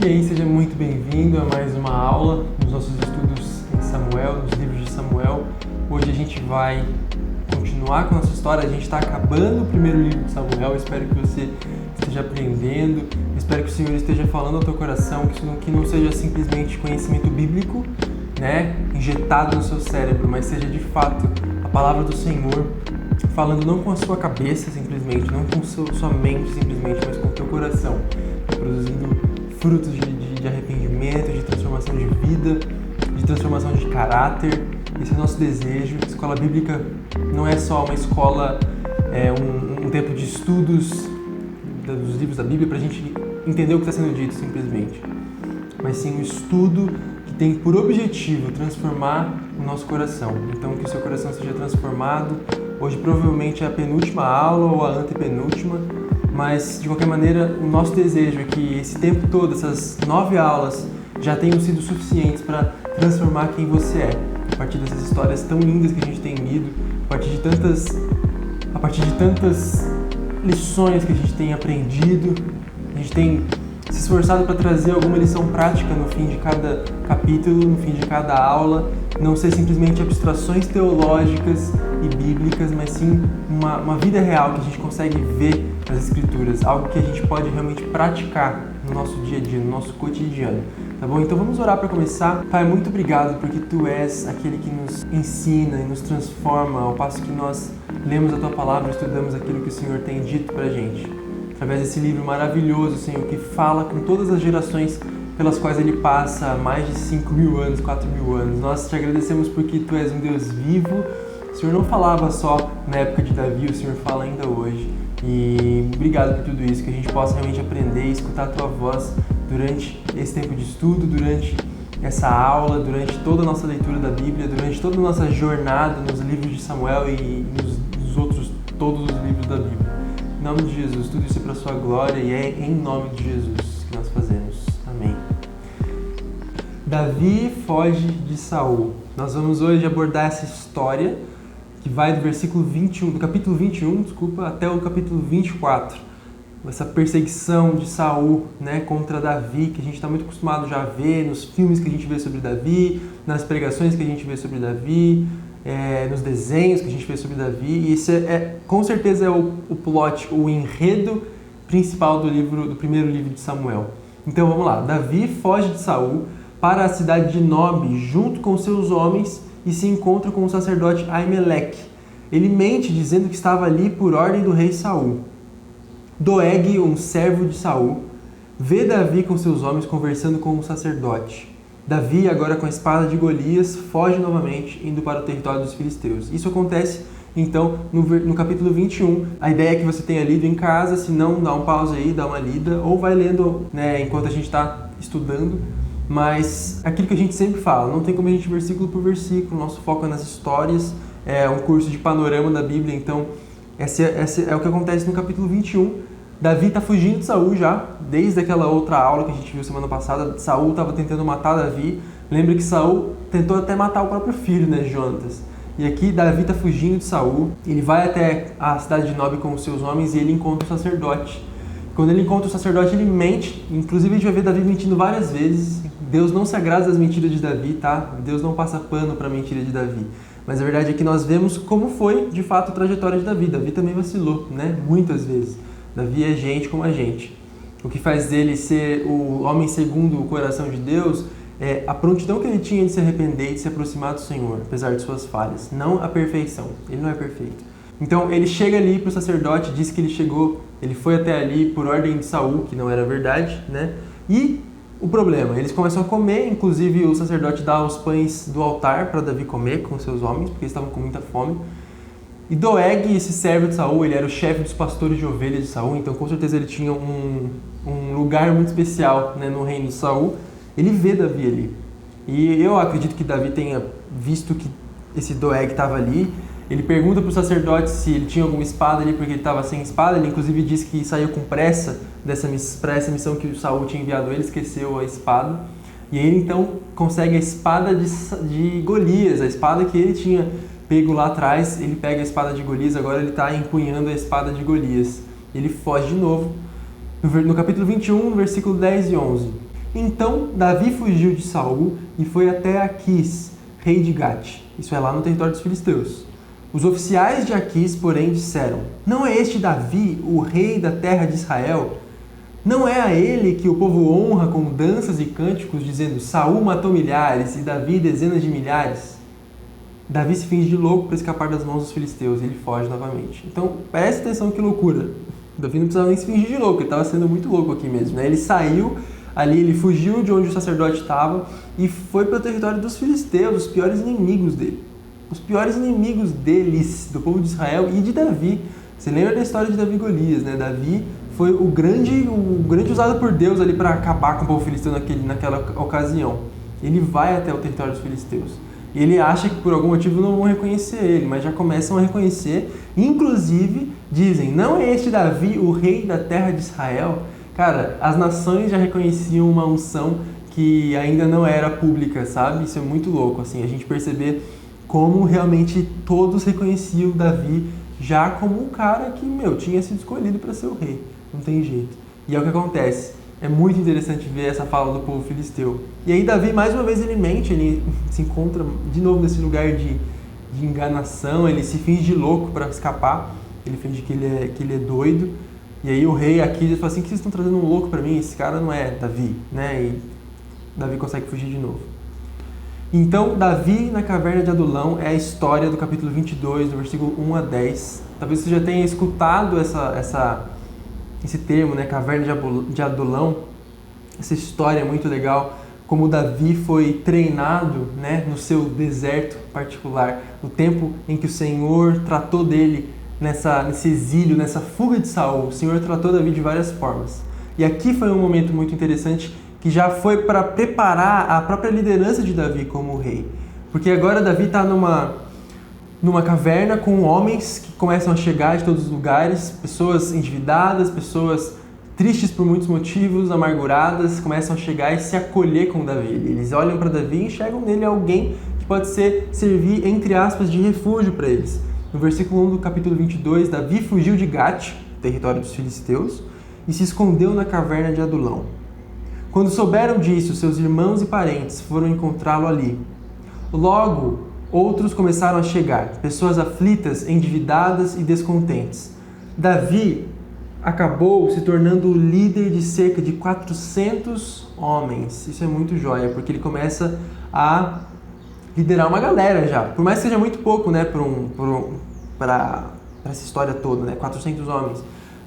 E aí, seja muito bem-vindo a mais uma aula nos nossos estudos em Samuel, nos livros de Samuel. Hoje a gente vai continuar com a nossa história, a gente está acabando o primeiro livro de Samuel. Eu espero que você esteja aprendendo, eu espero que o Senhor esteja falando ao teu coração, que não seja simplesmente conhecimento bíblico, injetado no seu cérebro, mas seja de fato a palavra do Senhor, falando não com a sua cabeça simplesmente, não com sua mente simplesmente, mas com o teu coração, produzindo frutos de arrependimento, de transformação de vida, de transformação de caráter. Esse é o nosso desejo. A escola bíblica não é só uma escola, um tempo de estudos dos livros da Bíblia para a gente entender o que está sendo dito simplesmente, mas sim um estudo que tem por objetivo transformar o nosso coração. Então, que o seu coração seja transformado. Hoje provavelmente é a penúltima aula ou a antepenúltima, mas de qualquer maneira o nosso desejo é que esse tempo todo, essas 9 aulas, já tenham sido suficientes para transformar quem você é, a partir dessas histórias tão lindas que a gente tem lido, a partir de tantas lições que a gente tem aprendido. A gente tem se esforçado para trazer alguma lição prática no fim de cada capítulo, no fim de cada aula, não ser simplesmente abstrações teológicas e bíblicas, mas sim uma vida real que a gente consegue ver nas Escrituras, algo que a gente pode realmente praticar no nosso dia a dia, no nosso cotidiano, tá bom? Então vamos orar para começar. Pai, muito obrigado porque Tu és aquele que nos ensina e nos transforma ao passo que nós lemos a Tua palavra e estudamos aquilo que o Senhor tem dito pra gente. Através desse livro maravilhoso, Senhor, que fala com todas as gerações pelas quais Ele passa há mais de 5.000 anos, 4.000 anos. Nós te agradecemos porque Tu és um Deus vivo. O Senhor não falava só na época de Davi, o Senhor fala ainda hoje. E obrigado por tudo isso, que a gente possa realmente aprender e escutar a Tua voz durante esse tempo de estudo, durante essa aula, durante toda a nossa leitura da Bíblia, durante toda a nossa jornada nos livros de Samuel e nos outros, todos os livros da Bíblia. Em nome de Jesus, tudo isso é para a Sua glória e é em nome de Jesus que nós fazemos. Amém. Davi foge de Saul. Nós vamos hoje abordar essa história que vai do capítulo 21, até o capítulo 24. Essa perseguição de Saul, contra Davi, que a gente está muito acostumado já a ver nos filmes que a gente vê sobre Davi, nas pregações que a gente vê sobre Davi, nos desenhos que a gente vê sobre Davi. E isso com certeza é o plot, o enredo principal do primeiro livro de Samuel. Então vamos lá. Davi foge de Saul para a cidade de Nob junto com seus homens e se encontra com o sacerdote Aimeleque. Ele mente dizendo que estava ali por ordem do rei Saul. Doeg, um servo de Saul, vê Davi com seus homens conversando com o sacerdote. Davi, agora com a espada de Golias, foge novamente, indo para o território dos filisteus. Isso acontece, então, no capítulo 21. A ideia é que você tenha lido em casa, se não, dá um pause aí, dá uma lida, ou vai lendo enquanto a gente está estudando. Mas aquilo que a gente sempre fala, não tem como a gente ir versículo por versículo, nosso foco é nas histórias, é um curso de panorama da Bíblia, então esse é o que acontece no capítulo 21. Davi está fugindo de Saul já, desde aquela outra aula que a gente viu semana passada. Saul estava tentando matar Davi. Lembra que Saul tentou até matar o próprio filho, Jonatas. E aqui Davi está fugindo de Saul, ele vai até a cidade de Nob com os seus homens e ele encontra o sacerdote. Quando ele encontra o sacerdote, ele mente, inclusive a gente vai ver Davi mentindo várias vezes. Deus não se agrada das mentiras de Davi, tá? Deus não passa pano para a mentira de Davi. Mas a verdade é que nós vemos como foi, de fato, a trajetória de Davi. Davi também vacilou, muitas vezes. Davi é gente como a gente. O que faz dele ser o homem segundo o coração de Deus é a prontidão que ele tinha de se arrepender e de se aproximar do Senhor, apesar de suas falhas. Não a perfeição. Ele não é perfeito. Então ele chega ali para o sacerdote, diz que ele foi até ali por ordem de Saul, que não era verdade, E o problema, eles começam a comer, inclusive o sacerdote dá os pães do altar para Davi comer com seus homens, porque eles estavam com muita fome. E Doeg, esse servo de Saul, ele era o chefe dos pastores de ovelhas de Saul, então com certeza ele tinha um lugar muito especial no reino de Saul. Ele vê Davi ali. E eu acredito que Davi tenha visto que esse Doeg estava ali. Ele pergunta para o sacerdote se ele tinha alguma espada ali, porque ele estava sem espada. Ele inclusive disse que saiu com pressa para essa missão que o Saul tinha enviado ele, esqueceu a espada. E ele então consegue a espada de Golias, a espada que ele tinha pego lá atrás. Ele pega a espada de Golias, agora ele está empunhando a espada de Golias. Ele foge de novo. No capítulo 21, versículo 10 e 11. Então Davi fugiu de Saul e foi até Aquis, rei de Gate. Isso é lá no território dos filisteus. Os oficiais de Aquis, porém, disseram: não é este Davi, o rei da terra de Israel? Não é a ele que o povo honra com danças e cânticos, dizendo: Saul matou milhares e Davi dezenas de milhares? Davi se finge de louco para escapar das mãos dos filisteus e ele foge novamente. Então, preste atenção que loucura. Davi não precisava nem se fingir de louco, ele estava sendo muito louco aqui mesmo, né? Ele saiu ali, ele fugiu de onde o sacerdote estava e foi para o território dos filisteus, os piores inimigos dele. Os piores inimigos deles, do povo de Israel e de Davi. Você lembra da história de Davi e Golias, né? Davi foi o grande usado por Deus ali para acabar com o povo filisteu naquela ocasião. Ele vai até o território dos filisteus. E ele acha que por algum motivo não vão reconhecer ele, mas já começam a reconhecer. Inclusive, dizem: não é este Davi o rei da terra de Israel? Cara, as nações já reconheciam uma unção que ainda não era pública, sabe? Isso é muito louco, assim, a gente perceber como realmente todos reconheciam Davi já como um cara que, tinha sido escolhido para ser o rei. Não tem jeito. E é o que acontece. É muito interessante ver essa fala do povo filisteu. E aí Davi, mais uma vez, ele mente, ele se encontra de novo nesse lugar de enganação, ele se finge de louco para escapar, ele finge que ele é doido. E aí o rei Aquis fala assim: que vocês estão trazendo um louco para mim? Esse cara não é Davi, né? E Davi consegue fugir de novo. Então, Davi na caverna de Adulão é a história do capítulo 22, do versículo 1 a 10. Talvez você já tenha escutado esse termo, né, caverna de Adulão. Essa história é muito legal, como Davi foi treinado, né, no seu deserto particular, no tempo em que o Senhor tratou dele nesse exílio, nessa fuga de Saul. O Senhor tratou Davi de várias formas. E aqui foi um momento muito interessante, que já foi para preparar a própria liderança de Davi como rei. Porque agora Davi está numa caverna com homens que começam a chegar de todos os lugares, pessoas endividadas, pessoas tristes por muitos motivos, amarguradas, começam a chegar e se acolher com Davi. Eles olham para Davi e enxergam nele alguém que pode servir, entre aspas, de refúgio para eles. No versículo 1 do capítulo 22, Davi fugiu de Gate, território dos filisteus, e se escondeu na caverna de Adulão. Quando souberam disso, seus irmãos e parentes foram encontrá-lo ali. Logo, outros começaram a chegar, pessoas aflitas, endividadas e descontentes. Davi acabou se tornando o líder de cerca de 400 homens. Isso é muito joia, porque ele começa a liderar uma galera já. Por mais que seja muito pouco, né, para essa história toda, né, 400 homens.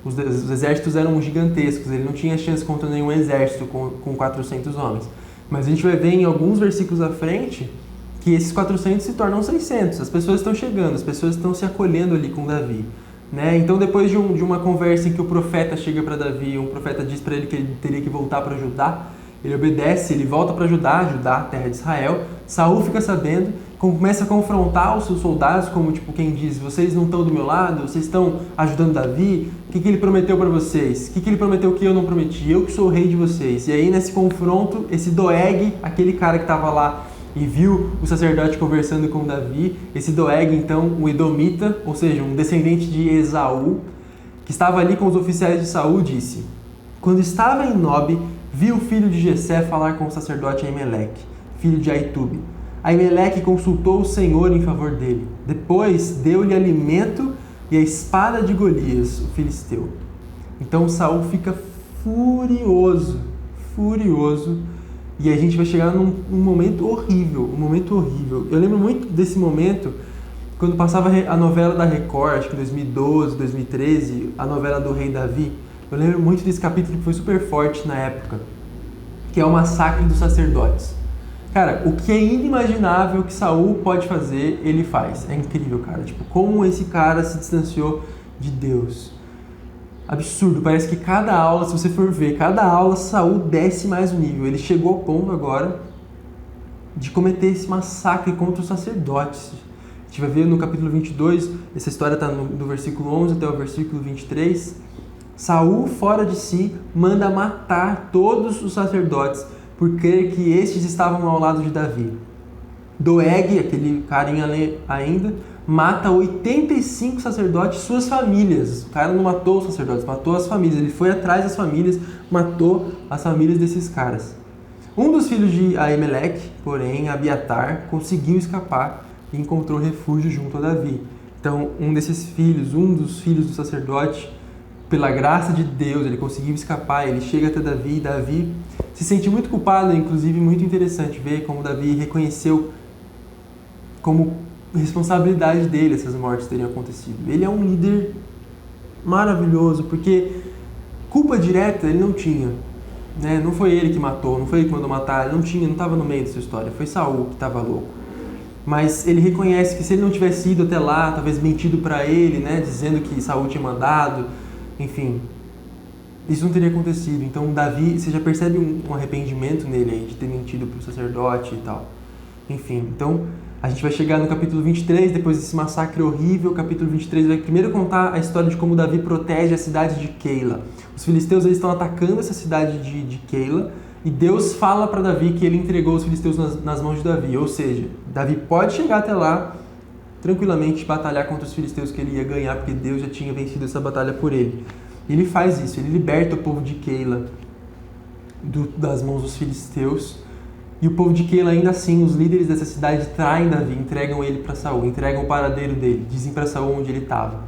Os exércitos eram gigantescos, ele não tinha chance contra nenhum exército com 400 homens. Mas a gente vai ver em alguns versículos à frente que esses 400 se tornam 600. As pessoas estão chegando, as pessoas estão se acolhendo ali com Davi, né? Então, depois de uma conversa em que o profeta chega para Davi, um profeta diz para ele que ele teria que voltar para Judá, ele obedece, ele volta para Judá, a terra de Israel. Saul fica sabendo, começa a confrontar os seus soldados, como quem diz: vocês não estão do meu lado, vocês estão ajudando Davi, o que ele prometeu para vocês? O que ele prometeu que eu não prometi? Eu que sou o rei de vocês. E aí, nesse confronto, esse Doeg, aquele cara que estava lá e viu o sacerdote conversando com Davi, esse Doeg, então, um edomita, ou seja, um descendente de Esaú, que estava ali com os oficiais de Saul, disse: quando estava em Nob, vi o filho de Jessé falar com o sacerdote Aimeleque, filho de Aitube. Aimeleque consultou o Senhor em favor dele. Depois deu-lhe alimento e a espada de Golias, o filisteu. Então Saul fica furioso. E a gente vai chegar num momento horrível, Eu lembro muito desse momento quando passava a novela da Record, acho que em 2012, 2013, a novela do Rei Davi. Eu lembro muito desse capítulo que foi super forte na época, que é o massacre dos sacerdotes. Cara, o que é inimaginável que Saul pode fazer, ele faz. É incrível, cara. Como esse cara se distanciou de Deus. Absurdo. Parece que cada aula, se você for ver, Saul desce mais um nível. Ele chegou ao ponto agora de cometer esse massacre contra os sacerdotes. A gente vai ver no capítulo 22, essa história está do versículo 11 até o versículo 23. Saul, fora de si, manda matar todos os sacerdotes por crer que estes estavam ao lado de Davi. Doeg, aquele carinha ainda, mata 85 sacerdotes e suas famílias. O cara não matou os sacerdotes, matou as famílias. Ele foi atrás das famílias, matou as famílias desses caras. Um dos filhos de Aimeleque, porém, Abiatar, conseguiu escapar e encontrou refúgio junto a Davi. Então, um dos filhos do sacerdote, pela graça de Deus, ele conseguiu escapar, ele chega até Davi, e Davi se sente muito culpado, inclusive muito interessante ver como Davi reconheceu como responsabilidade dele essas mortes terem acontecido. Ele é um líder maravilhoso, porque culpa direta ele não tinha, né? Não foi ele que matou, não foi ele que mandou matar, ele não estava no meio dessa história, foi Saul que estava louco. Mas ele reconhece que se ele não tivesse ido até lá, talvez mentido para ele, né, dizendo que Saul tinha mandado, enfim, isso não teria acontecido. Então Davi, você já percebe um arrependimento nele aí, de ter mentido para o sacerdote e tal. Enfim, então a gente vai chegar no capítulo 23, depois desse massacre horrível. O capítulo 23 vai primeiro contar a história de como Davi protege a cidade de Keila. Os filisteus eles estão atacando essa cidade de Keila, e Deus fala para Davi que ele entregou os filisteus nas mãos de Davi. Ou seja, Davi pode chegar até lá tranquilamente, batalhar contra os filisteus, que ele ia ganhar, porque Deus já tinha vencido essa batalha por ele. Ele faz isso, ele liberta o povo de Keila das mãos dos filisteus. E o povo de Keila, ainda assim, os líderes dessa cidade traem Davi, entregam ele para Saul, entregam o paradeiro dele, dizem para Saul onde ele estava.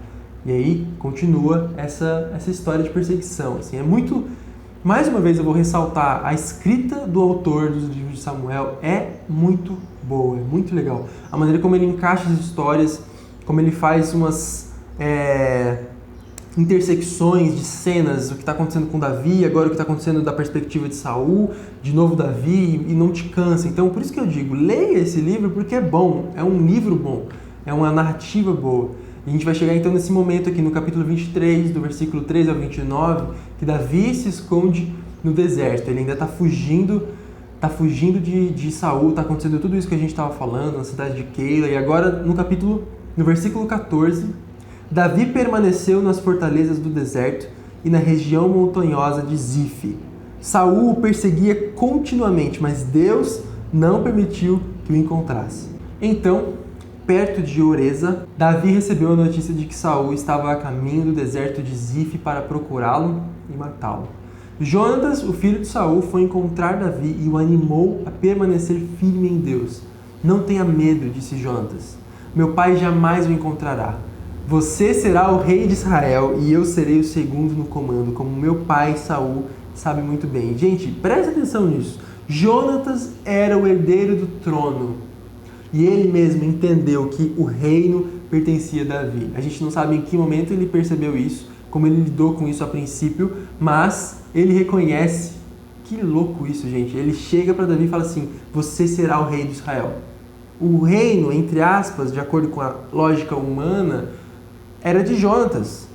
E aí continua essa história de perseguição. Assim, é muito... Mais uma vez eu vou ressaltar, a escrita do autor dos livros de Samuel é muito boa, é muito legal. A maneira como ele encaixa as histórias, como ele faz umas intersecções de cenas, o que está acontecendo com Davi, agora o que está acontecendo da perspectiva de Saul, de novo Davi, e não te cansa. Então, por isso que eu digo, leia esse livro porque é bom, é um livro bom, é uma narrativa boa. E a gente vai chegar então nesse momento aqui no capítulo 23, do versículo 3 ao 29, que Davi se esconde no deserto. Ele ainda está fugindo de Saul, está acontecendo tudo isso que a gente estava falando, na cidade de Keila. E agora no versículo 14, Davi permaneceu nas fortalezas do deserto e na região montanhosa de Zif. Saul o perseguia continuamente, mas Deus não permitiu que o encontrasse. Então, perto de Oreza, Davi recebeu a notícia de que Saul estava a caminho do deserto de Zif para procurá-lo e matá-lo. Jonatas, o filho de Saul, foi encontrar Davi e o animou a permanecer firme em Deus. Não tenha medo, disse Jonatas. Meu pai jamais o encontrará. Você será o rei de Israel e eu serei o segundo no comando, como meu pai Saul sabe muito bem. Gente, presta atenção nisso. Jonatas era o herdeiro do trono. E ele mesmo entendeu que o reino pertencia a Davi. A gente não sabe em que momento ele percebeu isso, como ele lidou com isso a princípio, mas ele reconhece. Que louco isso, gente. Ele chega para Davi e fala assim, você será o rei de Israel. O reino, entre aspas, de acordo com a lógica humana, era de Jonatas.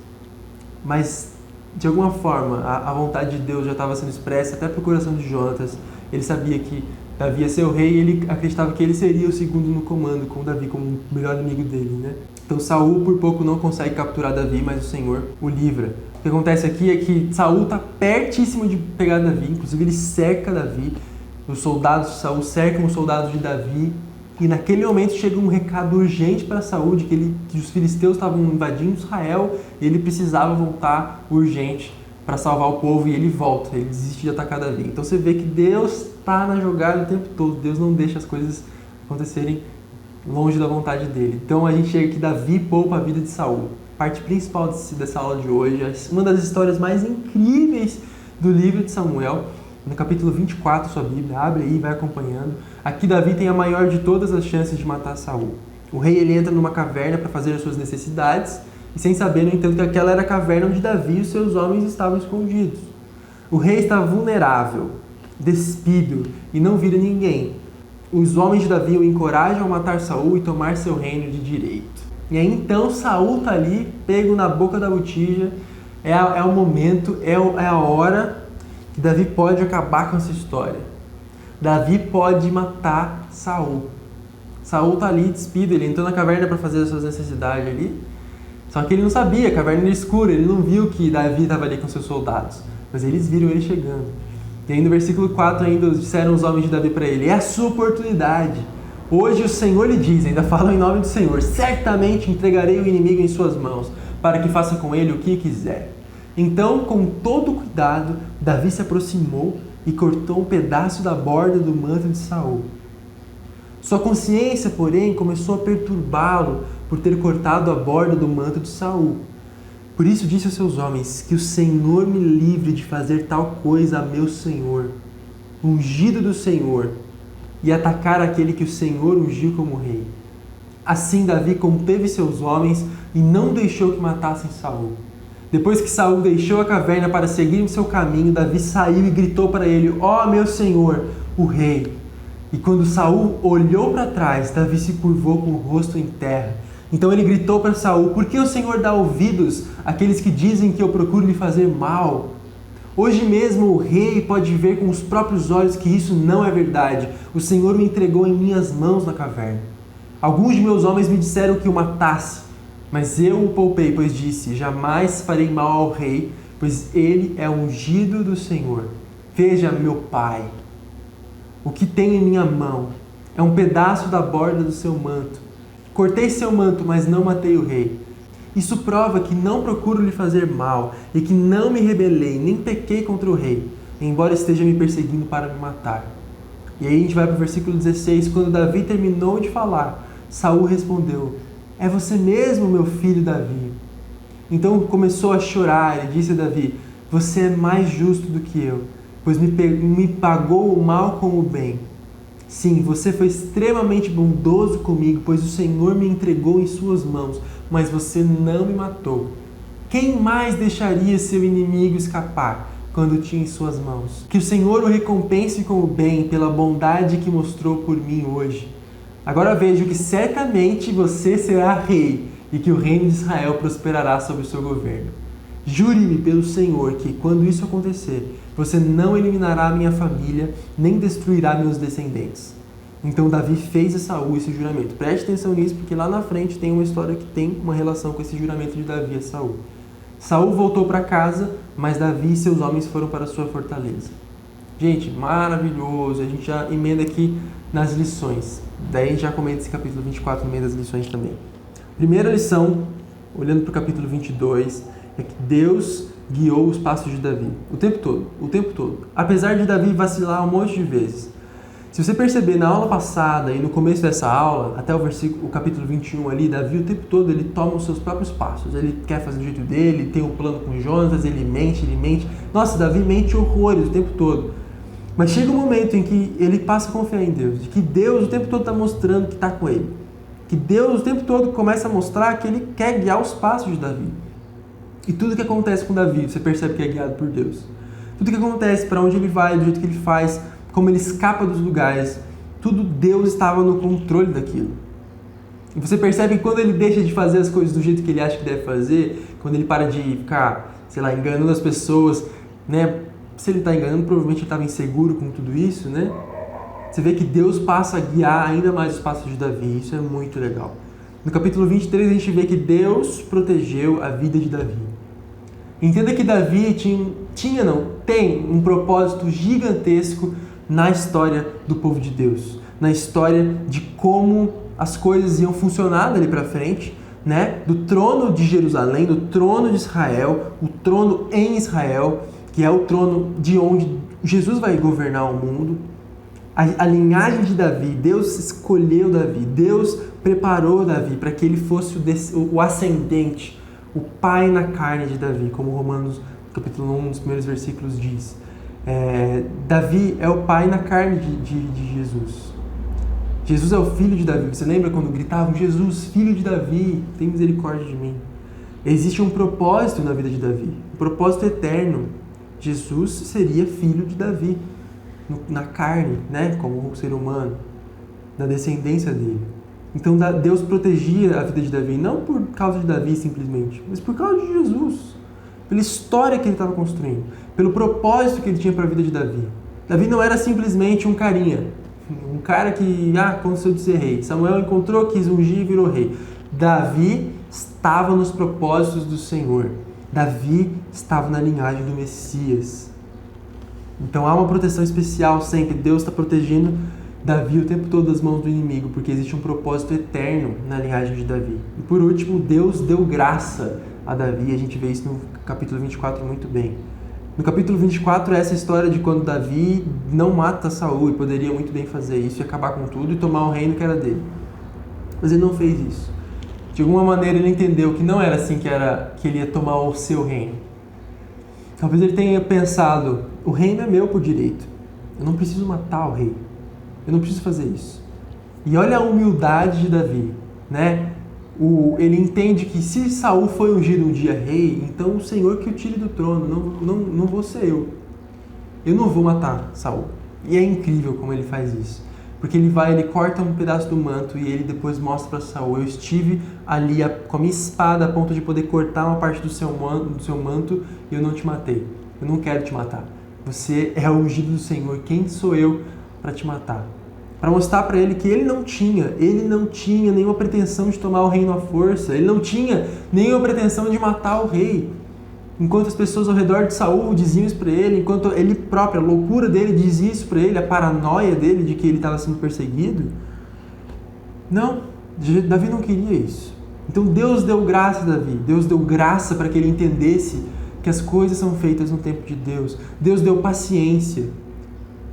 Mas, de alguma forma, a vontade de Deus já estava sendo expressa até para o coração de Jonatas. Ele sabia que Davi ia ser o rei e ele acreditava que ele seria o segundo no comando, com Davi como o melhor amigo dele, né? Então Saul por pouco não consegue capturar Davi, mas o Senhor o livra. O que acontece aqui é que Saul está pertíssimo de pegar Davi, inclusive ele cerca Davi, os soldados de Saul cercam os soldados de Davi, e naquele momento chega um recado urgente para Saul de que os filisteus estavam invadindo Israel e ele precisava voltar urgente para salvar o povo, e ele volta, ele desiste de atacar Davi. Então você vê que Deus está na jogada o tempo todo, Deus não deixa as coisas acontecerem longe da vontade dele. Então a gente chega aqui, Davi poupa a vida de Saul. Parte principal dessa aula de hoje, uma das histórias mais incríveis do livro de Samuel, no capítulo 24, sua Bíblia, abre aí e vai acompanhando. Aqui Davi tem a maior de todas as chances de matar Saul. O rei ele entra numa caverna para fazer as suas necessidades, e sem saber, no entanto, que aquela era a caverna onde Davi e os seus homens estavam escondidos. O rei estava vulnerável, despido, e não vira ninguém. Os homens de Davi o encorajam a matar Saul e tomar seu reino de direito. E aí então Saul está ali, pego na boca da botija, é o momento, é a hora que Davi pode acabar com essa história. Davi pode matar Saul. Saul está ali despido, ele entrou na caverna para fazer as suas necessidades ali. Só que ele não sabia, a caverna era escura, ele não viu que Davi estava ali com seus soldados. Mas eles viram ele chegando. E aí no versículo 4 ainda disseram os homens de Davi para ele, é a sua oportunidade. Hoje o Senhor lhe diz, ainda falam em nome do Senhor, certamente entregarei o inimigo em suas mãos, para que faça com ele o que quiser. Então, com todo cuidado, Davi se aproximou e cortou um pedaço da borda do manto de Saul. Sua consciência, porém, começou a perturbá-lo por ter cortado a borda do manto de Saul. Por isso disse aos seus homens: que o Senhor me livre de fazer tal coisa a meu Senhor, ungido do Senhor, e atacar aquele que o Senhor ungiu como rei. Assim Davi conteve seus homens e não deixou que matassem Saul. Depois que Saul deixou a caverna para seguir o seu caminho, Davi saiu e gritou para ele: ó meu Senhor, o rei. E quando Saul olhou para trás, Davi se curvou com o rosto em terra. Então ele gritou para Saul: por que o Senhor dá ouvidos àqueles que dizem que eu procuro lhe fazer mal? Hoje mesmo o rei pode ver com os próprios olhos que isso não é verdade. O Senhor o entregou em minhas mãos na caverna. Alguns de meus homens me disseram que o matasse, mas eu o poupei, pois disse: jamais farei mal ao rei, pois ele é ungido do Senhor. Veja, meu pai, o que tenho em minha mão é um pedaço da borda do seu manto. Cortei seu manto, mas não matei o rei. Isso prova que não procuro lhe fazer mal e que não me rebelei, nem pequei contra o rei, embora esteja me perseguindo para me matar. E aí a gente vai para o versículo 16. Quando Davi terminou de falar, Saul respondeu: é você mesmo, meu filho Davi? Então começou a chorar e disse a Davi: você é mais justo do que eu, pois me pagou o mal com o bem. Sim, você foi extremamente bondoso comigo, pois o Senhor me entregou em suas mãos, mas você não me matou. Quem mais deixaria seu inimigo escapar quando tinha em suas mãos? Que o Senhor o recompense com o bem pela bondade que mostrou por mim hoje. Agora vejo que certamente você será rei e que o reino de Israel prosperará sob o seu governo. Jure-me pelo Senhor que, quando isso acontecer, você não eliminará a minha família, nem destruirá meus descendentes. Então Davi fez a Saul esse juramento. Preste atenção nisso, porque lá na frente tem uma história que tem uma relação com esse juramento de Davi a Saul. Saul voltou para casa, mas Davi e seus homens foram para a sua fortaleza. Gente, maravilhoso. A gente já emenda aqui nas lições. Daí a gente já comenta esse capítulo 24 no meio das lições também. Primeira lição, olhando para o capítulo 22, é que Deus guiou os passos de Davi. O tempo todo. Apesar de Davi vacilar um monte de vezes. Se você perceber na aula passada e no começo dessa aula, até o capítulo 21 ali, Davi o tempo todo ele toma os seus próprios passos. Ele quer fazer do jeito dele, tem um plano com Jonatas, ele mente. Nossa, Davi mente horrores o tempo todo. Mas chega um momento em que ele passa a confiar em Deus. Que Deus o tempo todo está mostrando que está com ele. Que Deus o tempo todo começa a mostrar que ele quer guiar os passos de Davi. E tudo que acontece com Davi, você percebe que é guiado por Deus. Tudo que acontece, para onde ele vai, do jeito que ele faz, como ele escapa dos lugares, tudo Deus estava no controle daquilo. E você percebe que quando ele deixa de fazer as coisas do jeito que ele acha que deve fazer, quando ele para de ficar, enganando as pessoas, né? Se ele está enganando, provavelmente ele estava inseguro com tudo isso, né? Você vê que Deus passa a guiar ainda mais os passos de Davi. Isso é muito legal. No capítulo 23 a gente vê que Deus protegeu a vida de Davi. Entenda que Davi tem um propósito gigantesco na história do povo de Deus. Na história de como as coisas iam funcionar dali para frente, né? Do trono de Jerusalém, do trono de Israel, o trono em Israel, que é o trono de onde Jesus vai governar o mundo. A linhagem de Davi, Deus escolheu Davi, Deus preparou Davi para que ele fosse o ascendente, o pai na carne de Davi, como Romanos capítulo 1, nos primeiros versículos diz. Davi é o pai na carne de Jesus. Jesus é o filho de Davi. Você lembra quando gritavam: Jesus, filho de Davi, tem misericórdia de mim? Existe um propósito na vida de Davi, um propósito eterno. Jesus seria filho de Davi, na carne, né? Como um ser humano, na descendência dele. Então Deus protegia a vida de Davi, não por causa de Davi simplesmente, mas por causa de Jesus, pela história que ele estava construindo, pelo propósito que ele tinha para a vida de Davi. Davi não era simplesmente um carinha, um cara que aconteceu de ser rei. Samuel encontrou, quis ungir e virou rei. Davi estava nos propósitos do Senhor. Davi estava na linhagem do Messias. Então há uma proteção especial sempre. Deus está protegendo Davi o tempo todo das mãos do inimigo, porque existe um propósito eterno na linhagem de Davi. E por último, Deus deu graça a Davi, e a gente vê isso no capítulo 24 muito bem. No capítulo 24 é essa história de quando Davi não mata Saul, e poderia muito bem fazer isso e acabar com tudo e tomar o reino que era dele. Mas ele não fez isso. De alguma maneira ele entendeu que não era assim que ele ia tomar o seu reino. Talvez ele tenha pensado, o reino é meu por direito. Eu não preciso matar o rei. Eu não preciso fazer isso. E olha a humildade de Davi, né? Ele entende que se Saul foi ungido um dia rei, então o Senhor que o tire do trono, não vou ser eu. Eu não vou matar Saul. E é incrível como ele faz isso. Porque ele corta um pedaço do manto e ele depois mostra para Saul, eu estive ali com a minha espada a ponto de poder cortar uma parte do seu manto e eu não te matei. Eu não quero te matar. Você é o ungido do Senhor. Quem sou eu para te matar? Para mostrar para ele que ele não tinha nenhuma pretensão de tomar o reino à força. Ele não tinha nenhuma pretensão de matar o rei. Enquanto as pessoas ao redor de Saul diziam isso para ele, enquanto ele próprio, a loucura dele dizia isso para ele, a paranoia dele de que ele estava sendo perseguido. Não, Davi não queria isso. Então Deus deu graça a Davi. Deus deu graça para que ele entendesse que as coisas são feitas no tempo de Deus. Deus deu paciência.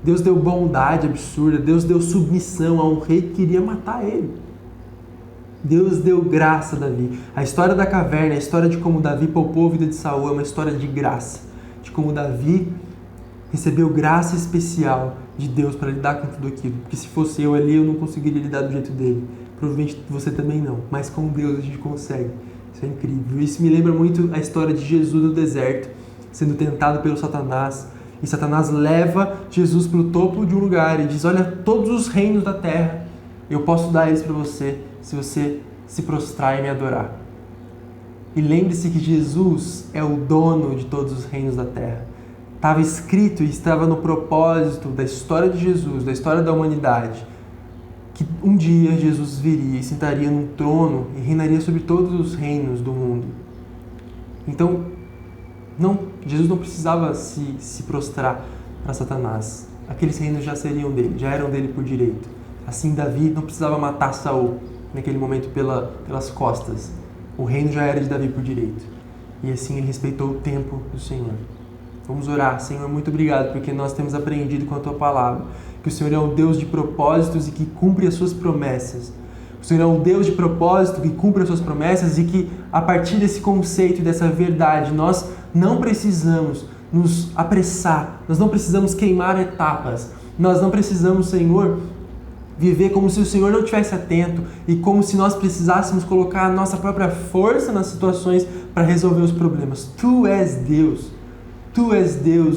Deus deu bondade absurda. Deus deu submissão a um rei que queria matar ele. Deus deu graça a Davi. A história da caverna, a história de como Davi poupou a vida de Saul é uma história de graça. De como Davi recebeu graça especial de Deus para lidar com tudo aquilo. Porque se fosse eu ali, eu não conseguiria lidar do jeito dele. Provavelmente você também não. Mas com Deus a gente consegue. Isso é incrível. Isso me lembra muito a história de Jesus no deserto, sendo tentado pelo Satanás. E Satanás leva Jesus para o topo de um lugar e diz, olha, todos os reinos da terra, eu posso dar eles para você, se você se prostrar e me adorar. E lembre-se que Jesus é o dono de todos os reinos da terra. Estava escrito e estava no propósito da história de Jesus, da história da humanidade, que um dia Jesus viria e sentaria num trono e reinaria sobre todos os reinos do mundo. Então, Jesus não precisava se prostrar para Satanás. Aqueles reinos já seriam dele, já eram dele por direito. Assim, Davi não precisava matar Saul naquele momento pelas costas. O reino já era de Davi por direito. E assim ele respeitou o tempo do Senhor. Vamos orar. Senhor, muito obrigado porque nós temos aprendido com a Tua palavra que o Senhor é um Deus de propósitos e que cumpre as Suas promessas. O Senhor é um Deus de propósito que cumpre as Suas promessas e que, a partir desse conceito e dessa verdade, nós não precisamos nos apressar, nós não precisamos queimar etapas, nós não precisamos, Senhor, viver como se o Senhor não estivesse atento e como se nós precisássemos colocar a nossa própria força nas situações para resolver os problemas. Tu és Deus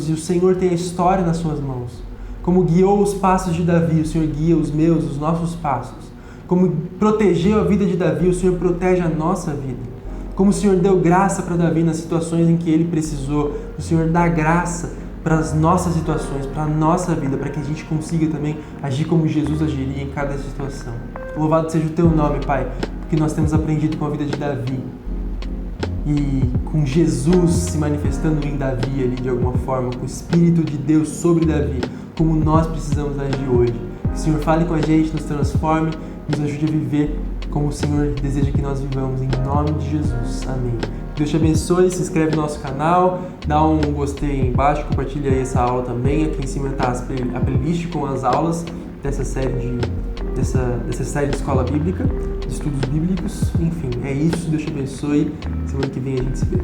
e o Senhor tem a história nas Suas mãos. Como guiou os passos de Davi, o Senhor guia os meus, os nossos passos. Como protegeu a vida de Davi, o Senhor protege a nossa vida. Como o Senhor deu graça para Davi nas situações em que ele precisou, o Senhor dá graça para as nossas situações, para a nossa vida, para que a gente consiga também agir como Jesus agiria em cada situação. Louvado seja o Teu nome, Pai, porque nós temos aprendido com a vida de Davi e com Jesus se manifestando em Davi ali de alguma forma, com o Espírito de Deus sobre Davi, como nós precisamos agir hoje. Que o Senhor fale com a gente, nos transforme, nos ajude a viver como o Senhor deseja que nós vivamos, em nome de Jesus. Amém. Deus te abençoe, se inscreve no nosso canal, dá um gostei aí embaixo, compartilha aí essa aula também. Aqui em cima está a playlist com as aulas dessa série de escola bíblica, de estudos bíblicos. Enfim, é isso. Deus te abençoe. Semana que vem a gente se vê.